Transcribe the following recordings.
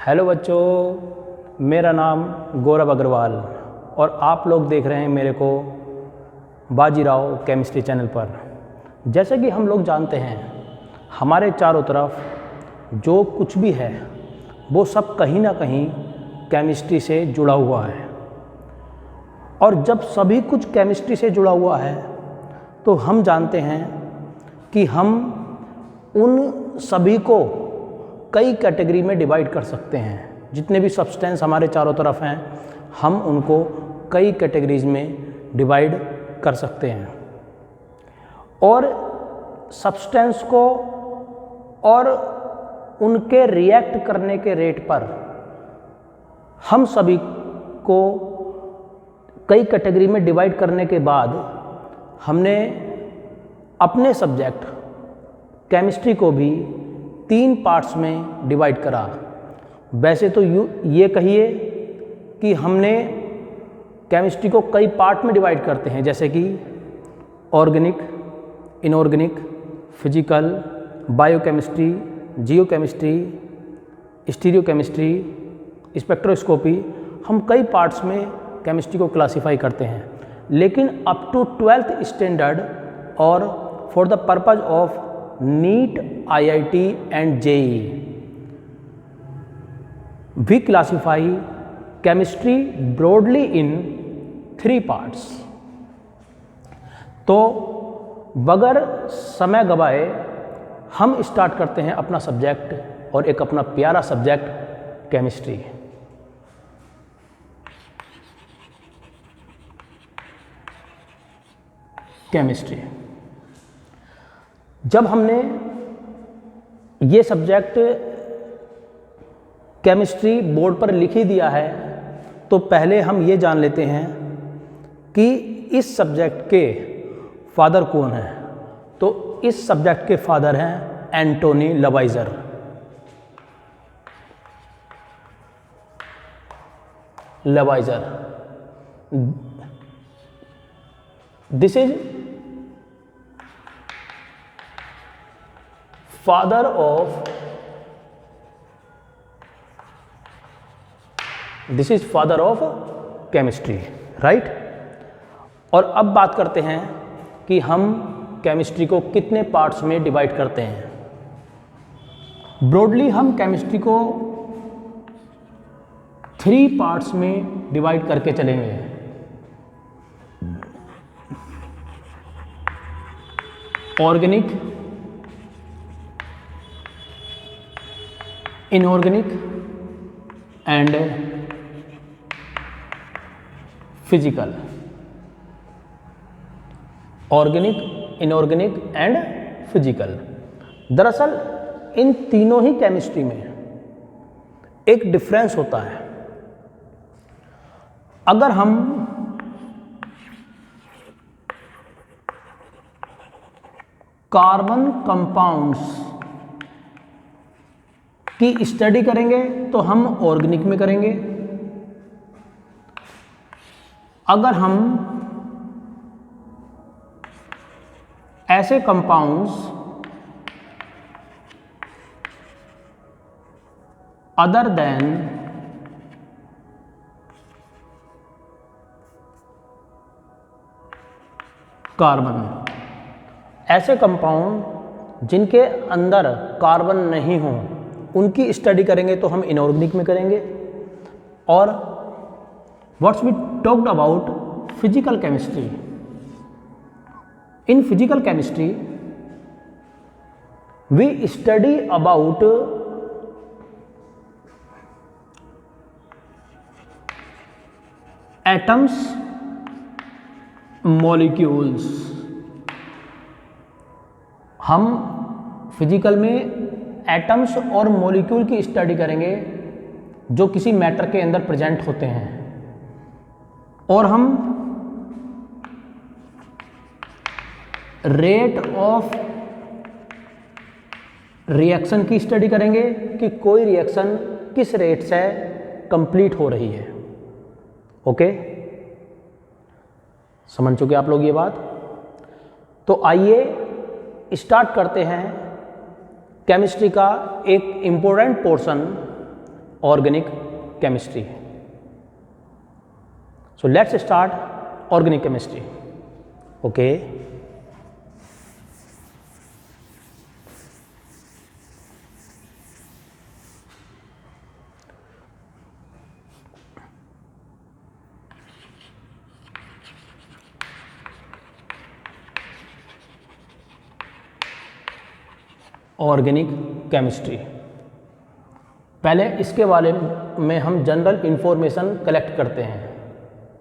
Hello बच्चों, मेरा नाम गौरव अग्रवाल और आप लोग देख रहे हैं मेरे को बाजीराव केमिस्ट्री चैनल पर। जैसे कि हम लोग जानते हैं, हमारे चारों तरफ जो कुछ भी है वो सब कहीं ना कहीं केमिस्ट्री से जुड़ा हुआ है। और जब सभी कुछ केमिस्ट्री से जुड़ा हुआ है तो हम जानते हैं कि हम उन सभी को कई कैटेगरी में डिवाइड कर सकते हैं। जितने भी सब्सटेंस हमारे चारों तरफ हैं, हम उनको कई कैटेगरीज में डिवाइड कर सकते हैं। और सब्सटेंस को और उनके रिएक्ट करने के रेट पर हम सभी को कई कैटेगरी में डिवाइड करने के बाद हमने अपने सब्जेक्ट केमिस्ट्री को भी 3 पार्ट्स में डिवाइड करा। वैसे तो ये कहिए कि हमने केमिस्ट्री को कई पार्ट में डिवाइड करते हैं, जैसे कि organic, inorganic, physical, biochemistry, geochemistry, stereochemistry, spectroscopy. हम कई पार्ट्स में केमिस्ट्री को क्लासिफाई करते हैं। लेकिन अप टू 12th स्टैंडर्ड और for the purpose of NEET, IIT and JEE we classify chemistry broadly in 3 parts. तो बगैर समय गवाए हम स्टार्ट करते हैं अपना सब्जेक्ट, और एक अपना प्यारा सब्जेक्ट केमिस्ट्री। केमिस्ट्री, जब हमने ये सब्जेक्ट केमिस्ट्री बोर्ड पर लिख ही दिया है तो पहले हम ये जान लेते हैं कि इस सब्जेक्ट के फादर कौन हैं। तो इस सब्जेक्ट के फादर हैं Antoine Lavoisier. This is father of chemistry, right. और अब बात करते हैं कि हम केमिस्ट्री को कितने पार्ट्स में डिवाइड करते हैं। ब्रॉडली हम केमिस्ट्री को 3 पार्ट्स में डिवाइड करके चलेंगे। Organic, inorganic and physical. Organic, inorganic and physical. दरअसल इन तीनों ही केमिस्ट्री में एक डिफरेंस होता है। अगर हम कार्बन कंपाउंड्स की स्टडी करेंगे तो हम ऑर्गेनिक में करेंगे। अगर हम ऐसे कंपाउंड्स अदर देन कार्बन, ऐसे कंपाउंड जिनके अंदर कार्बन नहीं हो, उनकी स्टडी करेंगे तो हम इनऑर्गेनिक में करेंगे। और what's we talked about physical chemistry. In physical chemistry we study about atoms, molecules. हम फिजिकल में एटम्स और मॉलिक्यूल की स्टडी करेंगे जो किसी मैटर के अंदर प्रेजेंट होते हैं। और हम रेट ऑफ रिएक्शन की स्टडी करेंगे कि कोई रिएक्शन किस रेट से कंप्लीट हो रही है। ओके, समझ चुके आप लोग ये बात। तो आइए स्टार्ट करते हैं केमिस्ट्री का एक important portion, organic chemistry. So let's start organic chemistry. Okay, organic chemistry. पहले इसके बारे में हम जनरल इंफॉर्मेशन कलेक्ट करते हैं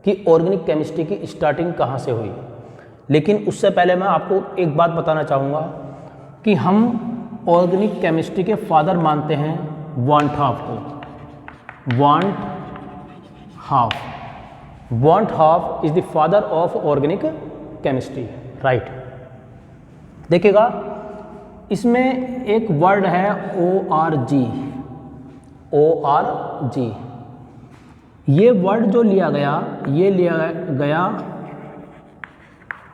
कि ऑर्गेनिक केमिस्ट्री की स्टार्टिंग कहाँ से हुई। लेकिन उससे पहले मैं आपको एक बात बताना चाहूँगा कि हम ऑर्गेनिक केमिस्ट्री के फादर मानते हैं वॉन्ट हाफ को। Want half is the father of organic chemistry, right. देखिएगा, इसमें एक वर्ड है ORG। ये वर्ड जो लिया गया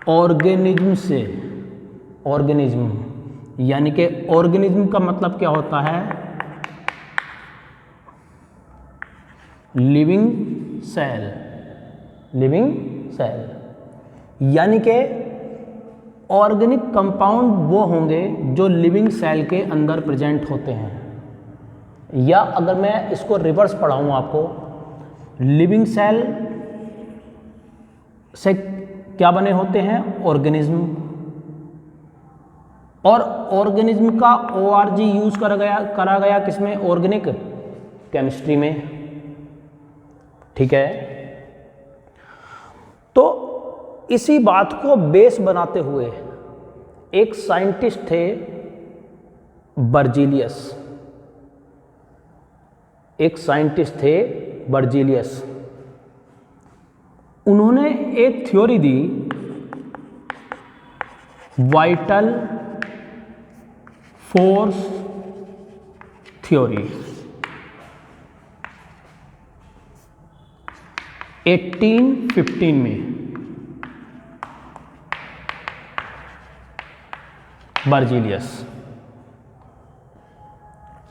ऑर्गेनिज्म से। ऑर्गेनिज्म यानी कि ऑर्गेनिज्म का मतलब क्या होता है? Living cell. यानी कि ऑर्गेनिक कंपाउंड वो होंगे जो लिविंग सेल के अंदर प्रेजेंट होते हैं। या अगर मैं इसको रिवर्स पढ़ाऊँ आपको, लिविंग सेल से क्या बने होते हैं? ऑर्गेनिज्म। और ऑर्गेनिज्म का ORG यूज करा गया किसमें? ऑर्गेनिक केमिस्ट्री में, ठीक है। तो इसी बात को बेस बनाते हुए एक साइंटिस्ट थे बर्जीलियस। उन्होंने एक थ्योरी दी, वाइटल फोर्स थ्योरी। 1815 में बर्जीलियस।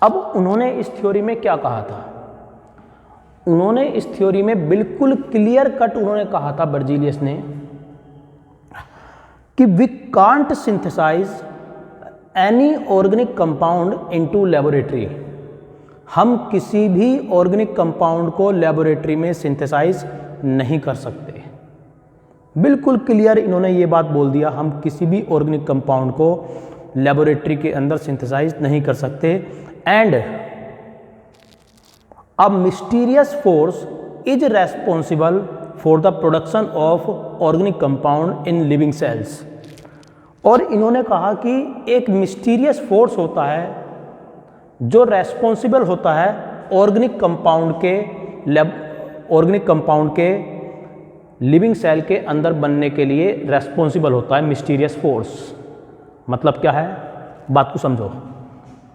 अब उन्होंने इस थ्योरी में क्या कहा था? उन्होंने इस थ्योरी में बिल्कुल क्लियर कट उन्होंने कहा था, बर्जीलियस ने, कि we can't synthesise any organic compound into laboratory. हम किसी भी ऑर्गेनिक कंपाउंड को लेबोरेटरी में सिंथेसाइज नहीं कर सकते। बिल्कुल क्लियर इन्होंने ये बात बोल दिया, हम किसी भी ऑर्गेनिक कंपाउंड को लेबोरेटरी के अंदर सिंथेसाइज नहीं कर सकते। And a mysterious force is responsible for the production of organic compound in living cells. और इन्होंने कहा कि एक मिस्टीरियस फोर्स होता है जो रेस्पॉन्सिबल होता है ऑर्गेनिक कंपाउंड के लिविंग सेल के अंदर बनने के लिए रेस्पॉन्सिबल होता है मिस्टीरियस फोर्स। मतलब क्या है? बात को समझो।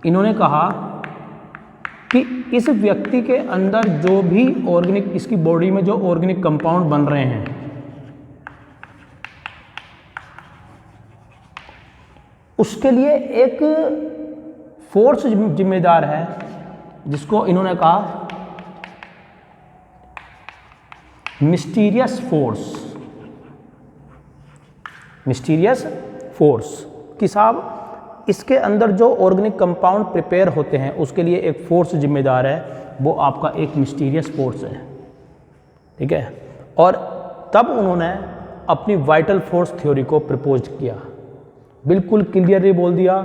इन्होंने कहा कि इस व्यक्ति के अंदर जो भी ऑर्गेनिक, इसकी बॉडी में जो ऑर्गेनिक कंपाउंड बन रहे हैं, उसके लिए एक फोर्स जिम्मेदार है, जिसको इन्होंने कहा मिस्टीरियस फोर्स। कि साहब इसके अंदर जो ऑर्गेनिक कंपाउंड प्रिपेयर होते हैं उसके लिए एक फोर्स जिम्मेदार है, वो आपका एक मिस्टीरियस फोर्स है, ठीक है। और तब उन्होंने अपनी वाइटल फोर्स थ्योरी को प्रपोज किया। बिल्कुल क्लियरली बोल दिया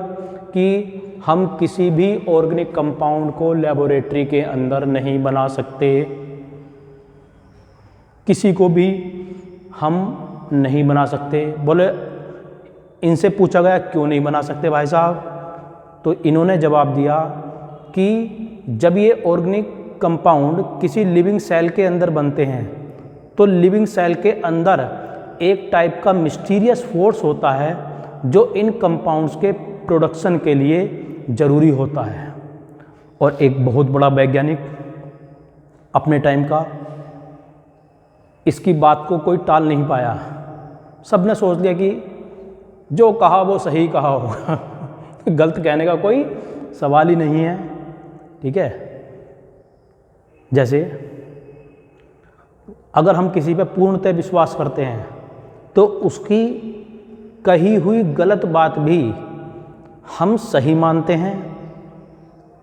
कि हम किसी भी ऑर्गेनिक कंपाउंड को लेबोरेटरी के अंदर नहीं बना सकते, किसी को भी हम नहीं बना सकते। बोले, इनसे पूछा गया क्यों नहीं बना सकते भाई साहब? तो इन्होंने जवाब दिया कि जब ये ऑर्गेनिक कंपाउंड किसी लिविंग सेल के अंदर बनते हैं तो लिविंग सेल के अंदर एक टाइप का मिस्टीरियस फोर्स होता है जो इन कंपाउंड्स के प्रोडक्शन के लिए ज़रूरी होता है। और एक बहुत बड़ा वैज्ञानिक अपने टाइम का, इसकी बात को कोई टाल नहीं पाया। सबने सोच लिया कि जो कहा वो सही कहा होगा गलत कहने का कोई सवाल ही नहीं है, ठीक है। जैसे अगर हम किसी पे पूर्णतः विश्वास करते हैं तो उसकी कही हुई गलत बात भी हम सही मानते हैं,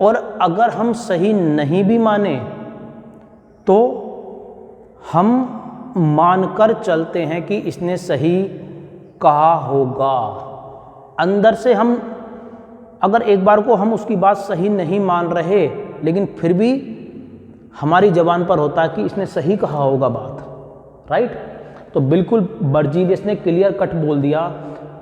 और अगर हम सही नहीं भी माने तो हम मानकर चलते हैं कि इसने सही कहा होगा। अंदर से हम अगर एक बार को हम उसकी बात सही नहीं मान रहे, लेकिन फिर भी हमारी ज़बान पर होता है कि इसने सही कहा होगा बात, राइट। तो बिल्कुल बर्जीलियस ने क्लियर कट बोल दिया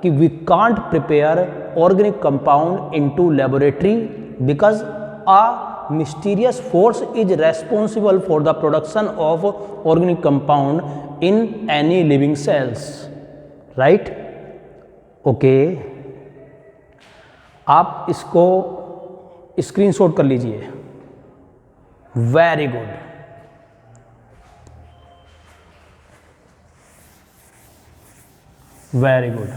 कि we can't prepare organic compound into laboratory because a mysterious force is responsible for the production of organic compound in any living cells, right. Okay, आप इसको स्क्रीनशॉट कर लीजिए। Very good. Very good.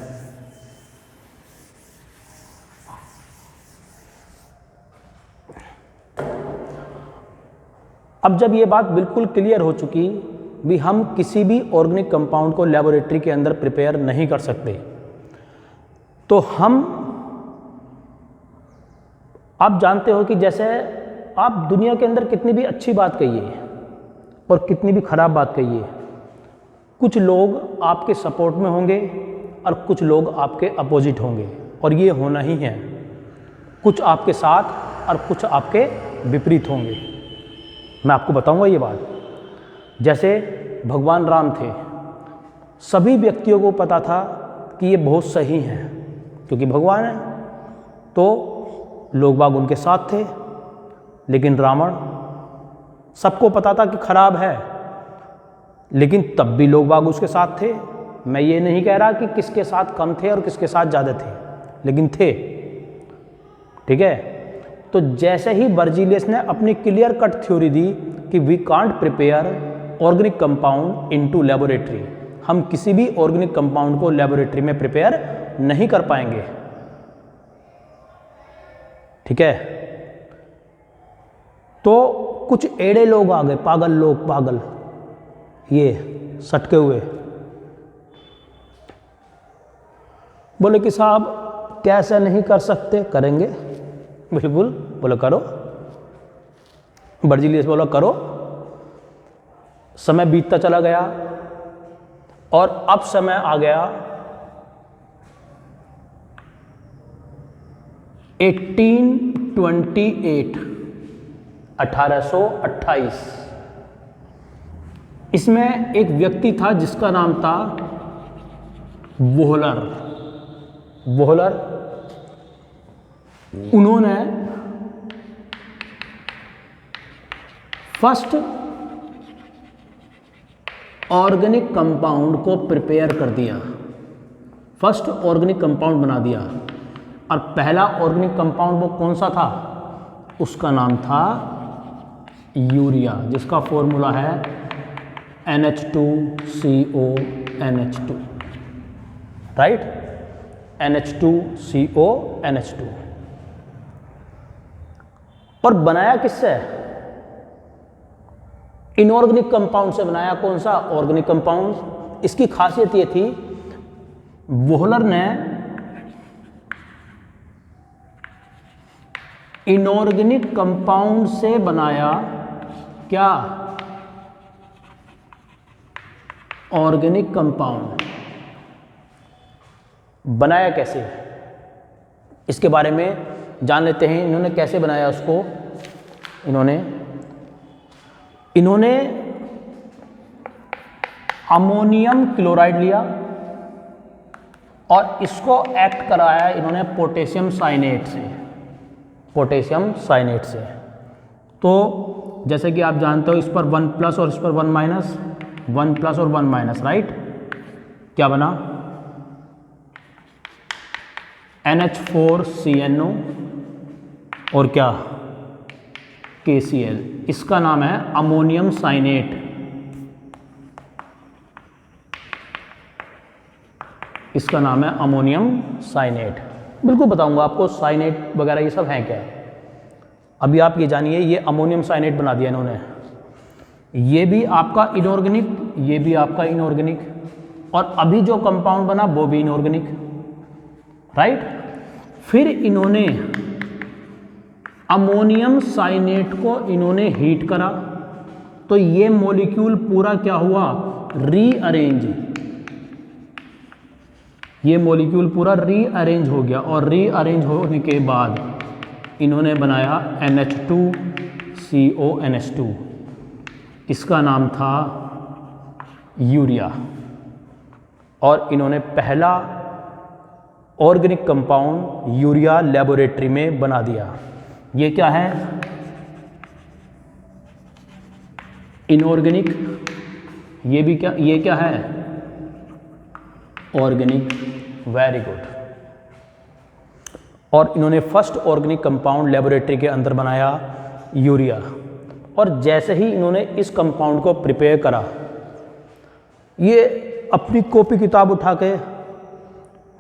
अब जब ये बात बिल्कुल क्लियर हो चुकी भी हम किसी भी ऑर्गेनिक कंपाउंड को लेबोरेटरी के अंदर प्रिपेयर नहीं कर सकते, तो हम, आप जानते हो कि जैसे आप दुनिया के अंदर कितनी भी अच्छी बात कहिए और कितनी भी खराब बात कहिए, कुछ लोग आपके सपोर्ट में होंगे और कुछ लोग आपके अपोजिट होंगे, और ये होना ही है। कुछ आपके साथ और कुछ आपके विपरीत होंगे। मैं आपको बताऊंगा ये बात। जैसे भगवान राम थे, सभी व्यक्तियों को पता था कि ये बहुत सही हैं क्योंकि भगवान है, तो लोग बाग उनके साथ थे। लेकिन रावण, सबको पता था कि खराब है, लेकिन तब भी लोग बाग उसके साथ थे। मैं ये नहीं कह रहा कि किसके साथ कम थे और किसके साथ ज़्यादा थे, लेकिन थे, ठीक है। तो जैसे ही बर्जीलियस ने अपनी क्लियर कट थ्योरी दी कि we can't prepare organic compound into laboratory, हम किसी भी ऑर्गेनिक कंपाउंड को लेबोरेटरी में प्रिपेयर नहीं कर पाएंगे, ठीक है। तो कुछ एड़े लोग आ गए, पागल लोग, पागल, ये सटके हुए, बोले कि साहब कैसे नहीं कर सकते, करेंगे बिल्कुल। बोलो करो। बर्जीलियस बोला करो। समय बीतता चला गया और अब समय आ गया 1828। इसमें एक व्यक्ति था जिसका नाम था वोहलर। उन्होंने फर्स्ट ऑर्गेनिक कंपाउंड को प्रिपेयर कर दिया, फर्स्ट ऑर्गेनिक कंपाउंड बना दिया। और पहला ऑर्गेनिक कंपाउंड वो कौन सा था? उसका नाम था यूरिया, जिसका फॉर्मूला है NH2CONH2, राइट, NH2CONH2। और बनाया किससे? इनऑर्गेनिक कंपाउंड से बनाया। कौन सा? Organic compound. इसकी खासियत ये थी, वोहलर ने इनऑर्गेनिक कंपाउंड से बनाया क्या? Organic compound. बनाया कैसे, इसके बारे में जान लेते हैं। इन्होंने कैसे बनाया उसको? इन्होंने अमोनियम क्लोराइड लिया और इसको एक्ट कराया इन्होंने पोटेशियम साइनेट से। तो जैसे कि आप जानते हो, इस पर 1+ और इस पर 1- 1+ और 1-, राइट। क्या बना? NH4CNO और क्या? KCl। इसका नाम है अमोनियम साइनेट। इसका नाम है अमोनियम साइनेट। बिल्कुल बताऊंगा आपको साइनेट वगैरह ये सब हैं क्या है। अभी आप ये जानिए, ये अमोनियम साइनेट बना दिया इन्होंने, ये भी आपका इनऑर्गेनिक, ये भी आपका इनऑर्गेनिक, और अभी जो कंपाउंड बना वो भी इनऑर्गेनिक, राइट। फिर इन्होंने अमोनियम साइनेट को इन्होंने हीट करा, तो ये मॉलिक्यूल पूरा क्या हुआ, रीअरेंज, ये मॉलिक्यूल पूरा रीअरेंज हो गया, और रीअरेंज होने के बाद इन्होंने बनाया NH2CONH2, इसका नाम था यूरिया, और इन्होंने पहला ऑर्गेनिक कंपाउंड यूरिया लेबोरेटरी में बना दिया। ये क्या है, इनऑर्गेनिक, ये भी क्या, ये क्या है, ऑर्गेनिक, वेरी गुड। और इन्होंने फर्स्ट ऑर्गेनिक कंपाउंड लेबोरेटरी के अंदर बनाया यूरिया, और जैसे ही इन्होंने इस कंपाउंड को प्रिपेयर करा, ये अपनी कॉपी किताब उठा के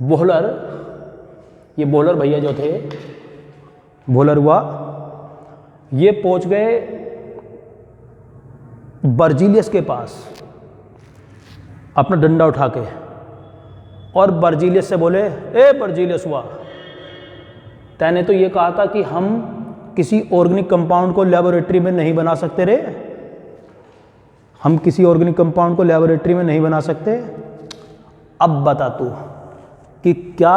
बोहलर, ये बोहलर भैया जो थे, बोहलर हुआ, ये पहुंच गए बर्जीलियस के पास अपना डंडा उठा के, और बर्जीलियस से बोले, ए बर्जीलियस हुआ, तैने तो ये कहा था कि हम किसी ऑर्गेनिक कंपाउंड को लेबोरेटरी में नहीं बना सकते रे, हम किसी ऑर्गेनिक कंपाउंड को लेबोरेटरी में नहीं बना सकते। अब बता तू कि क्या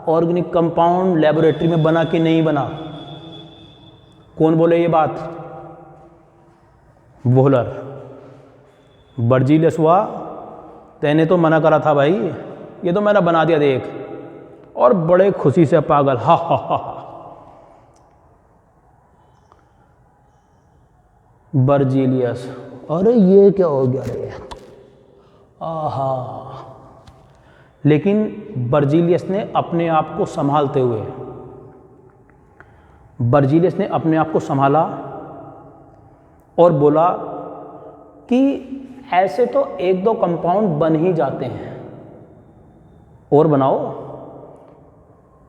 ऑर्गेनिक कंपाउंड लेबोरेटरी में बना कि नहीं बना, कौन बोले ये बात, बोहलर। बर्जीलियस हुआ, तैने तो मना करा था भाई, ये तो मैंने बना दिया देख, और बड़े खुशी से पागल, हा हा हा हा। बर्जीलियस, अरे ये क्या हो गया रे, आहा। लेकिन बर्जीलियस ने अपने आप को संभालते हुए, बर्जीलियस ने अपने आप को संभाला और बोला कि ऐसे तो एक दो कंपाउंड बन ही जाते हैं, और बनाओ,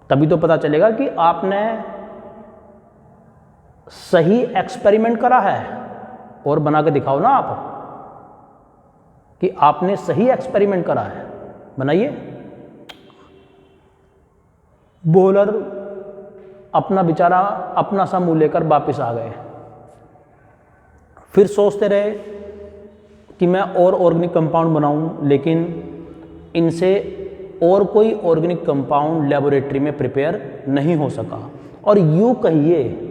तभी तो पता चलेगा कि आपने सही एक्सपेरिमेंट करा है, और बना के दिखाओ ना आप कि आपने सही एक्सपेरिमेंट करा है, बनाइए। बोलर अपना बेचारा अपना सा मुंह लेकर वापस आ गए। फिर सोचते रहे कि मैं और ऑर्गेनिक कंपाउंड बनाऊं, लेकिन इनसे और कोई ऑर्गेनिक कंपाउंड लेबोरेटरी में प्रिपेयर नहीं हो सका। और यूं कहिए,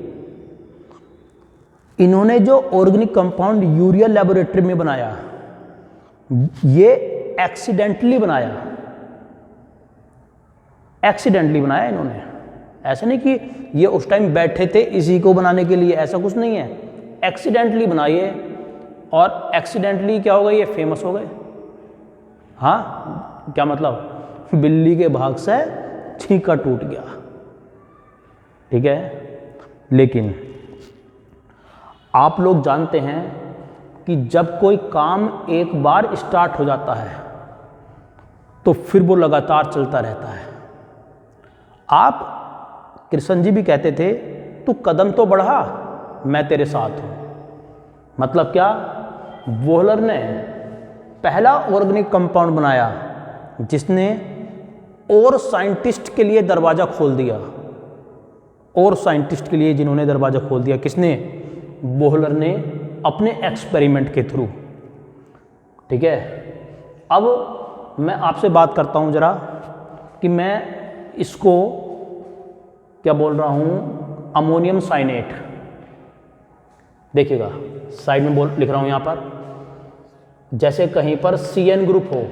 इन्होंने जो ऑर्गेनिक कंपाउंड यूरिया लेबोरेटरी में बनाया, ये एक्सीडेंटली बनाया, एक्सीडेंटली बनाया इन्होंने। ऐसा नहीं कि ये उस टाइम बैठे थे इसी को बनाने के लिए, ऐसा कुछ नहीं है, एक्सीडेंटली बनाइए, और एक्सीडेंटली क्या हो गए, ये फेमस हो गए। हाँ, क्या मतलब, बिल्ली के भाग से छींका टूट गया, ठीक है। लेकिन आप लोग जानते हैं कि जब कोई काम एक बार स्टार्ट हो जाता है तो फिर वो लगातार चलता रहता है। आप, कृष्ण जी भी कहते थे, तू कदम तो बढ़ा, मैं तेरे साथ हूं। मतलब क्या, बोहलर ने पहला ऑर्गेनिक कंपाउंड बनाया जिसने और साइंटिस्ट के लिए दरवाज़ा खोल दिया, और साइंटिस्ट के लिए जिन्होंने दरवाज़ा खोल दिया, किसने, बोहलर ने, अपने एक्सपेरिमेंट के थ्रू, ठीक है। अब मैं आपसे बात करता हूं जरा कि मैं इसको क्या बोल रहा हूं, अमोनियम साइनेट। देखिएगा साइड में लिख रहा हूं यहां पर, जैसे कहीं पर CN ग्रुप हो,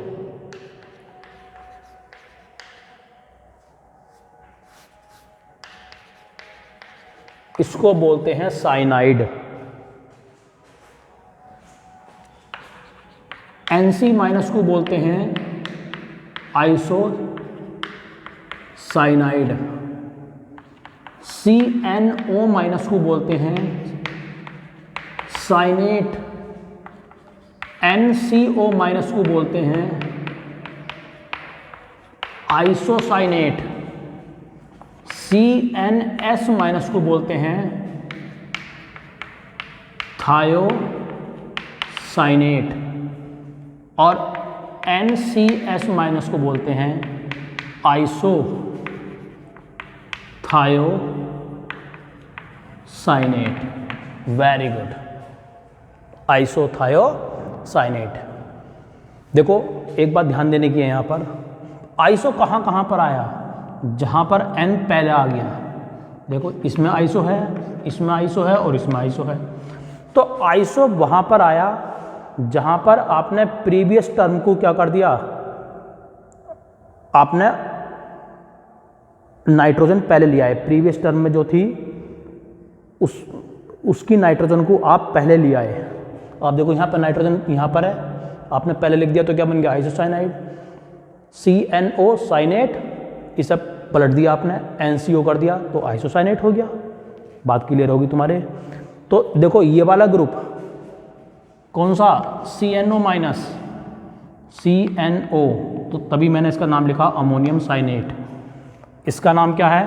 इसको बोलते हैं साइनाइड। NC माइनस को बोलते हैं आइसो साइनाइड। CNO माइनस को बोलते हैं साइनेट। NCO माइनस को बोलते हैं आइसोसाइनेट। CNS माइनस को बोलते हैं थायो साइनेट, और NCS माइनस को बोलते हैं iso thiocyanate. Very good, isothiocyanate. देखो एक बात ध्यान देने की है, यहाँ पर आइसो कहाँ कहाँ पर आया, जहाँ पर N पहले आ गया। देखो इसमें आइसो है, इसमें आइसो है और इसमें आइसो है। तो आइसो वहाँ पर आया जहाँ पर आपने प्रीवियस टर्म को क्या कर दिया, आपने नाइट्रोजन पहले लिया है। प्रीवियस टर्म में जो थी उसकी नाइट्रोजन को आप पहले लिया है। आप देखो यहाँ पर नाइट्रोजन यहाँ पर है, आपने पहले लिख दिया तो क्या बन गया, आइसोसाइनाइड। CNO साइनेट, इसे पलट दिया आपने, NCO कर दिया तो आइसोसाइनेट हो गया। बात क्लियर होगी तुम्हारे। तो देखो ये वाला ग्रुप कौन सा, CNO माइनस, CNO, तो तभी मैंने इसका नाम लिखा अमोनियम साइनेट। इसका नाम क्या है,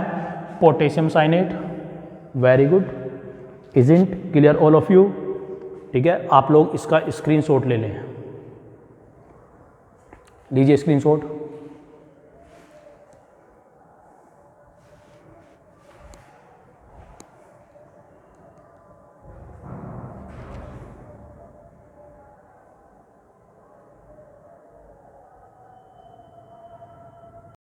potassium cyanate. Very good, isn't clear all of you. ठीक है, आप लोग इसका स्क्रीनशॉट ले लें, लीजिए स्क्रीनशॉट।